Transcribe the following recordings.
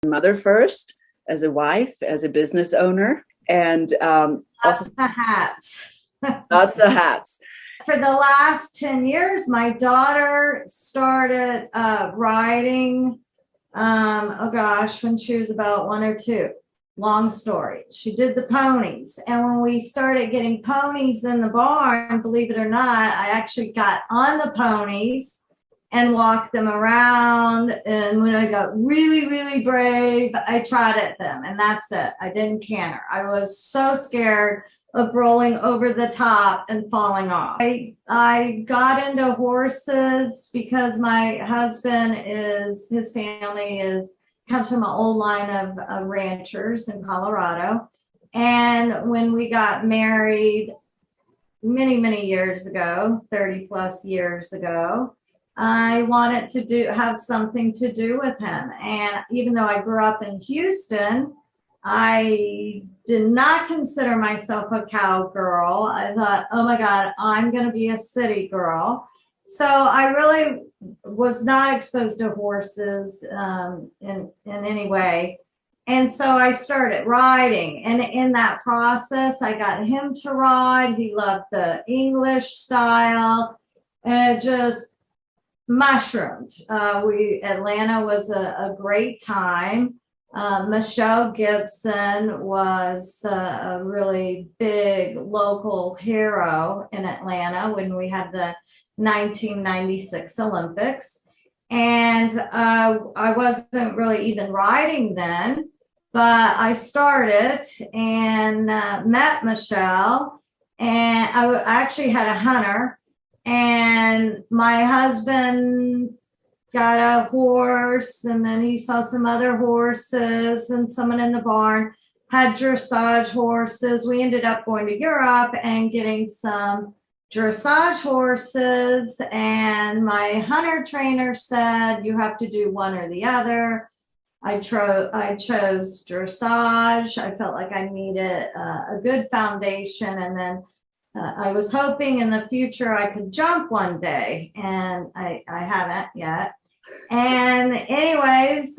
mother first, as a wife, as a business owner, and also the hats. lots of hats. For the last 10 years, my daughter started riding, when she was about 1 or 2. Long story. She did the ponies. And when we started getting ponies in the barn, believe it or not, I actually got on the ponies and walked them around. And when I got really, really brave, I trotted them. And that's it. I didn't canter. I was so scared of rolling over the top and falling off. I got into horses because my husband his family comes from an old line of ranchers in Colorado. And when we got married many, many years ago, 30 plus years ago, I wanted to have something to do with him. And even though I grew up in Houston, I did not consider myself a cowgirl. I thought, oh my God, I'm going to be a city girl. So I really was not exposed to horses in any way. And so I started riding. And in that process, I got him to ride. He loved the English style. And it just mushroomed. Atlanta was a great time. Michelle Gibson was a really big local hero in Atlanta when we had the 1996 Olympics. And I wasn't really even riding then, but I started and met Michelle. And I actually had a hunter, and my husband got a horse, and then he saw some other horses, and someone in the barn had dressage horses. We ended up going to Europe and getting some dressage horses, and my hunter trainer said, you have to do one or the other. I chose dressage. I felt like I needed a good foundation, and then I was hoping in the future I could jump one day, and I haven't yet. And anyways,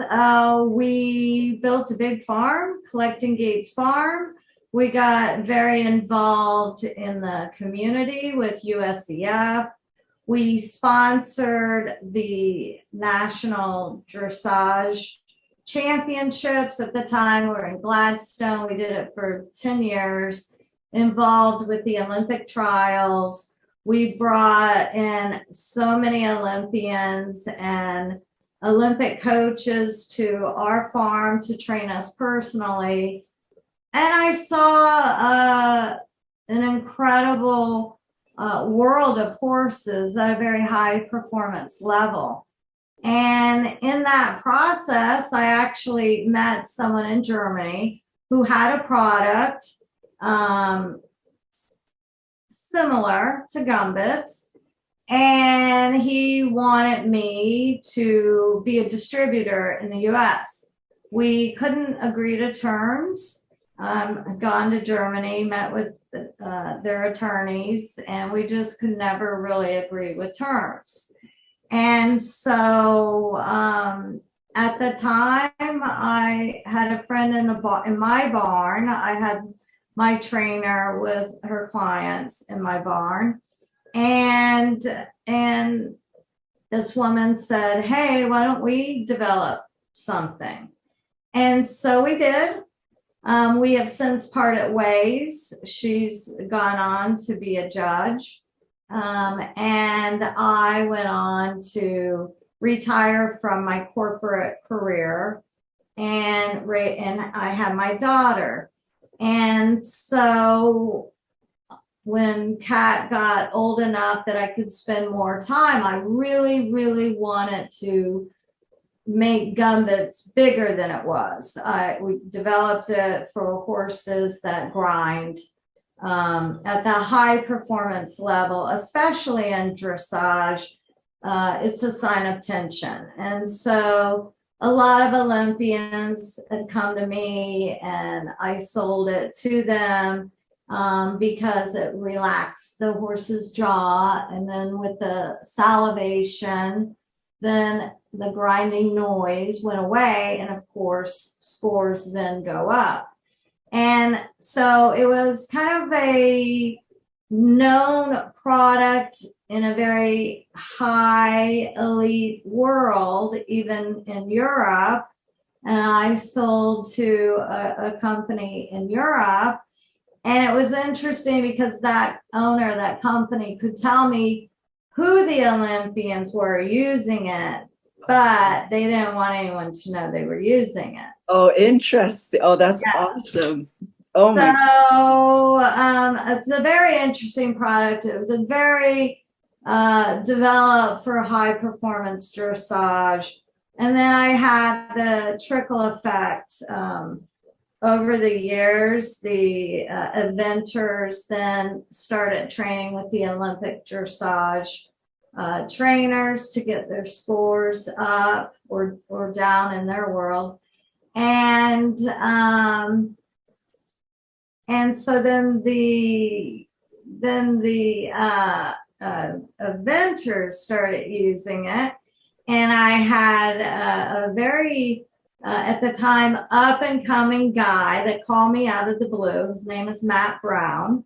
we built a big farm, Collecting Gates Farm. We got very involved in the community with USEF. We sponsored the National Dressage Championships at the time. We were in Gladstone. We did it for 10 years, involved with the Olympic trials. We brought in so many Olympians and Olympic coaches to our farm to train us personally. And I saw an incredible world of horses at a very high performance level. And in that process, I actually met someone in Germany who had a product similar to GumBits, and he wanted me to be a distributor in the US. We couldn't agree to terms. I've gone to Germany, met with their attorneys, and we just could never really agree with terms. And so at the time, I had a friend in my barn. I had my trainer with her clients in my barn. And this woman said, hey, why don't we develop something? And so we did. We have since parted ways. She's gone on to be a judge. And I went on to retire from my corporate career, and I had my daughter. And so when Kat got old enough that I could spend more time, I really, really wanted to make GumBits bigger than it was. We developed it for horses that grind at the high performance level, especially in dressage. It's a sign of tension. And so a lot of Olympians had come to me, and I sold it to them because it relaxed the horse's jaw. And then with the salivation, then the grinding noise went away, and of course, scores then go up. And so it was kind of a known product in a very high elite world, even in Europe. And I sold to a company in Europe. And it was interesting because that owner of that company could tell me who the Olympians were using it, but they didn't want anyone to know they were using it. Oh, interesting. Oh, that's awesome. Oh my. So it's a very interesting product. It was a very developed for high performance dressage. And then I had the trickle effect. Over the years, the eventers then started training with the Olympic dressage trainers to get their scores up or down in their world. And so then the eventers started using it, and I had a very at the time up and coming guy that called me out of the blue. His name is Matt Brown,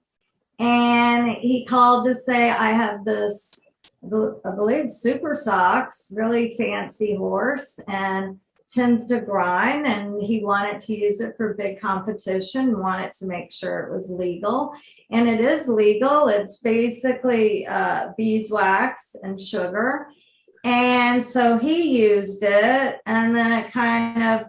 and he called to say, I have this, I believe, Super Socks, really fancy horse, and tends to grind, and he wanted to use it for big competition, wanted to make sure it was legal. And it is legal. It's basically beeswax and sugar. And so he used it, and then it kind of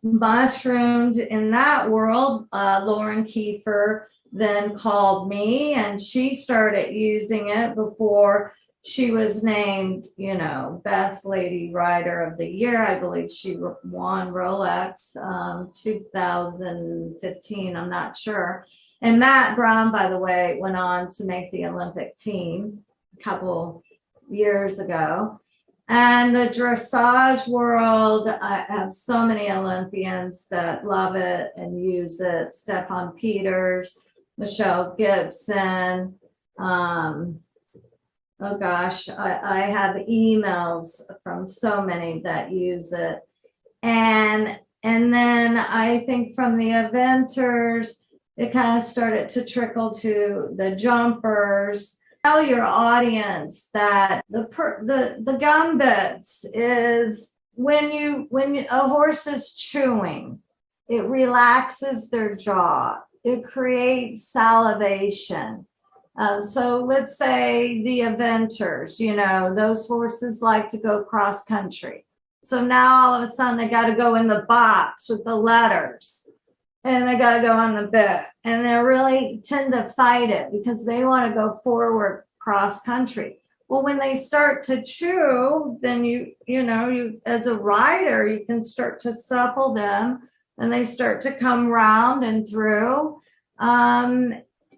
mushroomed in that world. Lauren Kiefer then called me, and she started using it before she was named, best lady rider of the year. I believe she won Rolex 2015. I'm not sure. And Matt Brown, by the way, went on to make the Olympic team a couple years ago. And the dressage world, I have so many Olympians that love it and use it. Stefan Peters, Michelle Gibson. Oh gosh, I have emails from so many that use it. And then I think from the eventers, it kind of started to trickle to the jumpers. Tell your audience that the GumBits is when a horse is chewing, it relaxes their jaw. It creates salivation. So let's say the eventers, those horses like to go cross country. So now all of a sudden they got to go in the box with the letters, and they got to go on the bit, and they really tend to fight it because they want to go forward cross country. Well, when they start to chew, then you as a rider, you can start to supple them, and they start to come round and through.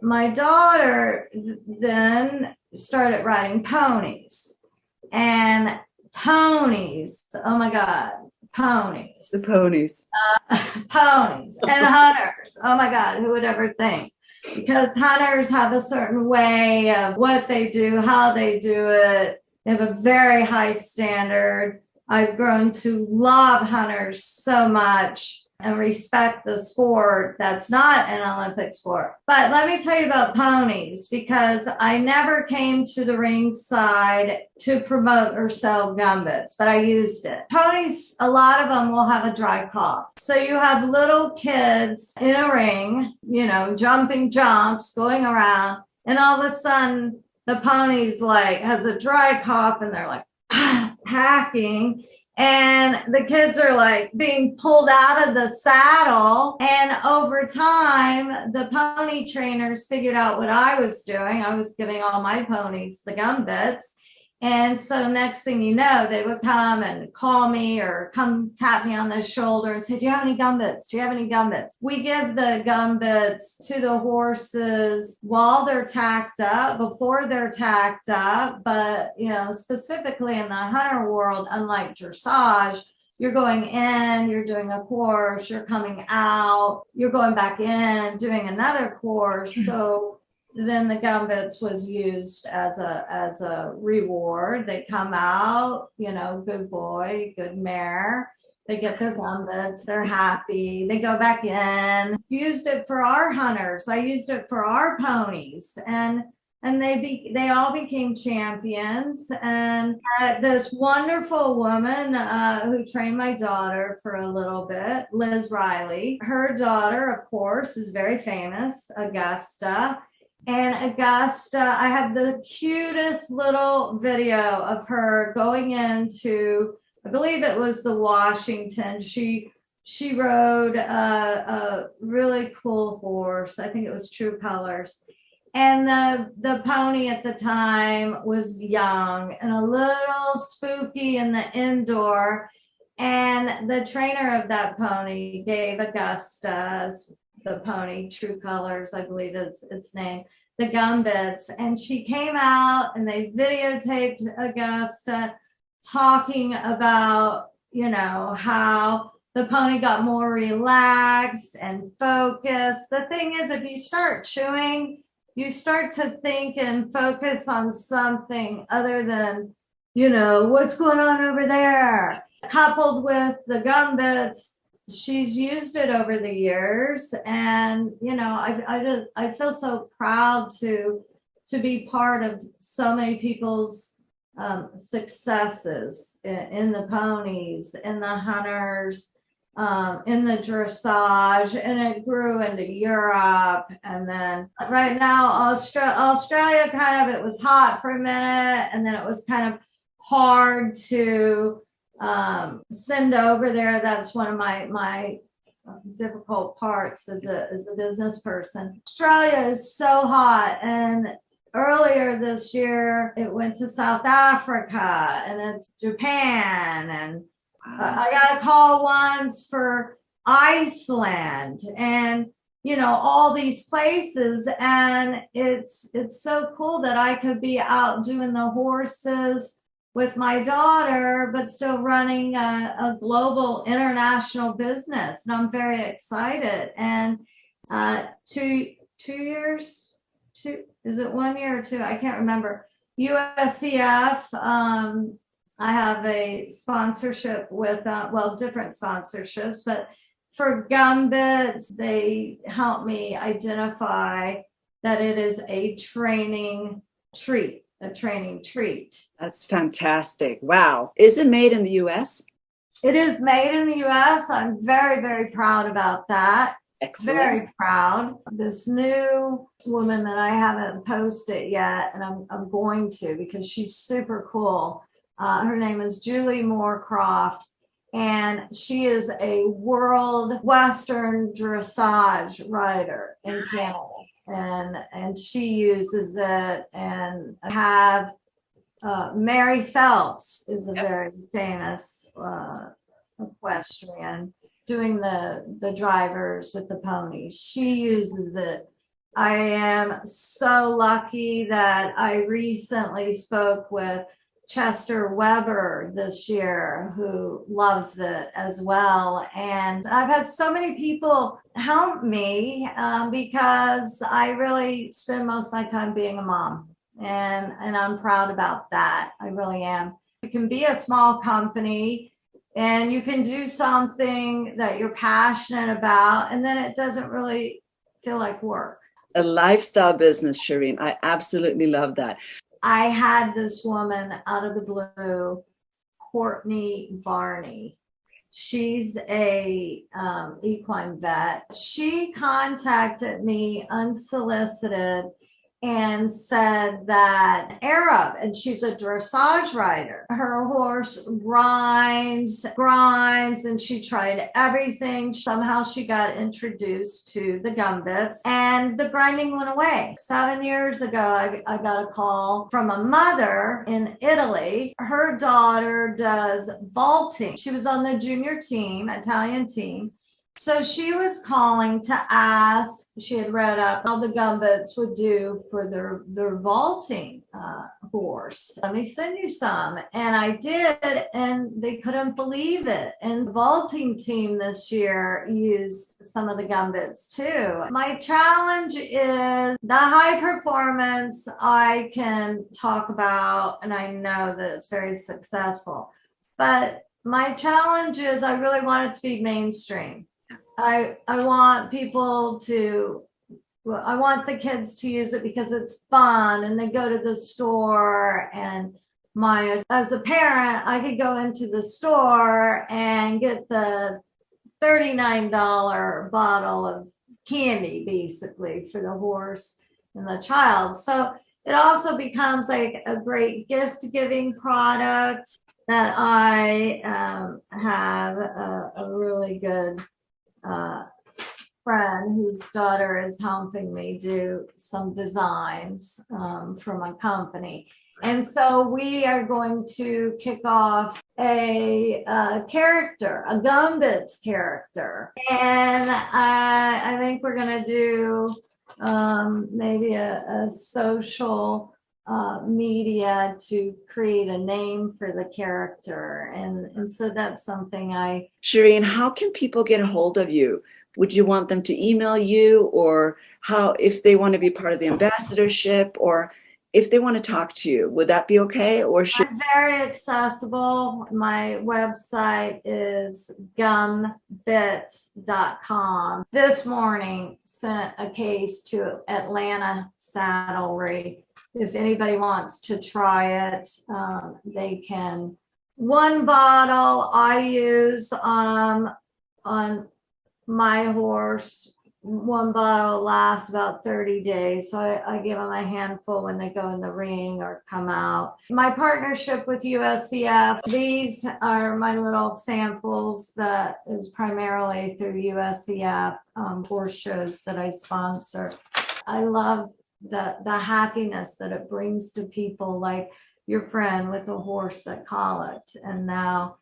My daughter then started riding ponies, and ponies, oh my God, ponies. The ponies. Ponies and hunters. Oh my God, who would ever think? Because hunters have a certain way of what they do, how they do it. They have a very high standard. I've grown to love hunters so much and respect the sport that's not an Olympic sport. But let me tell you about ponies, because I never came to the ringside to promote or sell GumBits, but I used it. Ponies, a lot of them will have a dry cough. So you have little kids in a ring, jumping jumps, going around, and all of a sudden the pony's has a dry cough, and they're like hacking. And the kids are being pulled out of the saddle. And over time, the pony trainers figured out what I was doing. I was giving all my ponies the GumBits. And so next thing you know, they would come and call me or come tap me on the shoulder and say, do you have any GumBits? Do you have any GumBits? We give the GumBits to the horses while they're tacked up, before they're tacked up. But, specifically in the hunter world, unlike dressage, you're going in, you're doing a course, you're coming out, you're going back in, doing another course. So then the GumBits was used as a reward. They come out, good boy, good mare. They get their GumBits, they're happy. They go back in. Used it for our hunters. I used it for our ponies, and they all became champions. And this wonderful woman who trained my daughter for a little bit, Liz Riley. Her daughter, of course, is very famous, Augusta. And Augusta, I have the cutest little video of her going into, I believe it was the Washington. She rode a really cool horse. I think it was True Colors. And the pony at the time was young and a little spooky in the indoor. And the trainer of that pony gave Augusta, the pony, True Colors, I believe is its name, the GumBits. And she came out and they videotaped Augusta talking about, how the pony got more relaxed and focused. The thing is, if you start chewing, you start to think and focus on something other than, what's going on over there. Coupled with the GumBits, she's used it over the years. And, I feel so proud to be part of so many people's successes in the ponies, in the hunters, in the dressage, and it grew into Europe. And then right now, Australia it was hot for a minute, and then it was kind of hard to send over there. That's one of my difficult parts as a business person. Australia is so hot, and earlier this year it went to South Africa, and it's Japan, and I got a call once for Iceland, and all these places. And it's so cool that I could be out doing the horses with my daughter, but still running a global international business. And I'm very excited. And 2 years, is it 1 year or two? I can't remember. USEF, I have a sponsorship with, different sponsorships, but for GumBits, they help me identify that it is a training treat. That's fantastic. Wow. Is it made in the US? It is made in the US. I'm very, very proud about that. Excellent. Very proud. This new woman that I haven't posted yet, and I'm going to, because she's super cool. Her name is Julie Moorcroft, and she is a world Western dressage rider in Canada. And she uses it. And I have Mary Phelps is a very famous equestrian doing the drivers with the ponies. She uses it. I am so lucky that I recently spoke with Chester Weber this year, who loves it as well. And I've had so many people help me because I really spend most of my time being a mom. And I'm proud about that. I really am. You can be a small company and you can do something that you're passionate about, and then it doesn't really feel like work. A lifestyle business, Shereen. I absolutely love that. I had this woman out of the blue, Courtney Varney. She's a equine vet. She contacted me unsolicited and said that Arab, and she's a dressage rider. Her horse grinds, and she tried everything. Somehow she got introduced to the GumBits, and the grinding went away. 7 years ago, I got a call from a mother in Italy. Her daughter does vaulting. She was on the junior team, Italian team. So she was calling to ask, she had read up how the GumBits would do for their vaulting horse. Let me send you some. And I did, and they couldn't believe it. And the vaulting team this year used some of the GumBits too. My challenge is the high performance I can talk about, and I know that it's very successful. But my challenge is I really want it to be mainstream. I want people to, I want the kids to use it because it's fun and they go to the store, and as a parent, I could go into the store and get the $39 bottle of candy basically for the horse and the child. So it also becomes like a great gift giving product that I have a really good friend whose daughter is helping me do some designs from a company. And so we are going to kick off a character, a GumBits character. And I think we're going to do maybe a social media to create a name for the character. And so that's something Shereen, how can people get a hold of you? Would you want them to email you, or how, if they want to be part of the ambassadorship, or if they want to talk to you, would that be okay? Or I'm very accessible. My website is GumBits.com. This morning sent a case to Atlanta Saddlery. If anybody wants to try it, they can. One bottle I use on my horse, one bottle lasts about 30 days. So I give them a handful when they go in the ring or come out. My partnership with USEF, these are my little samples that is primarily through USEF horse shows that I sponsor. I love the happiness that it brings to people, like your friend with the horse that colicked, and now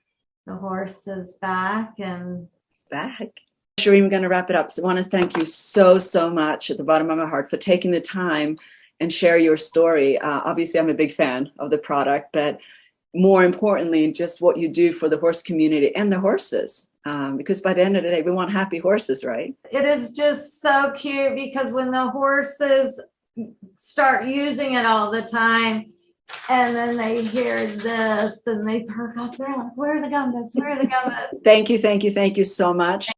the horse is back and it's back. Shereen, we're going to wrap it up. So I want to thank you so much at the bottom of my heart for taking the time and share your story. Obviously, I'm a big fan of the product, but more importantly, just what you do for the horse community and the horses. Because by the end of the day, we want happy horses, right? It is just so cute because when the horses start using it all the time, and then they hear this, then they perk up. They're like, where are the GumBits? Where are the GumBits? Thank you so much.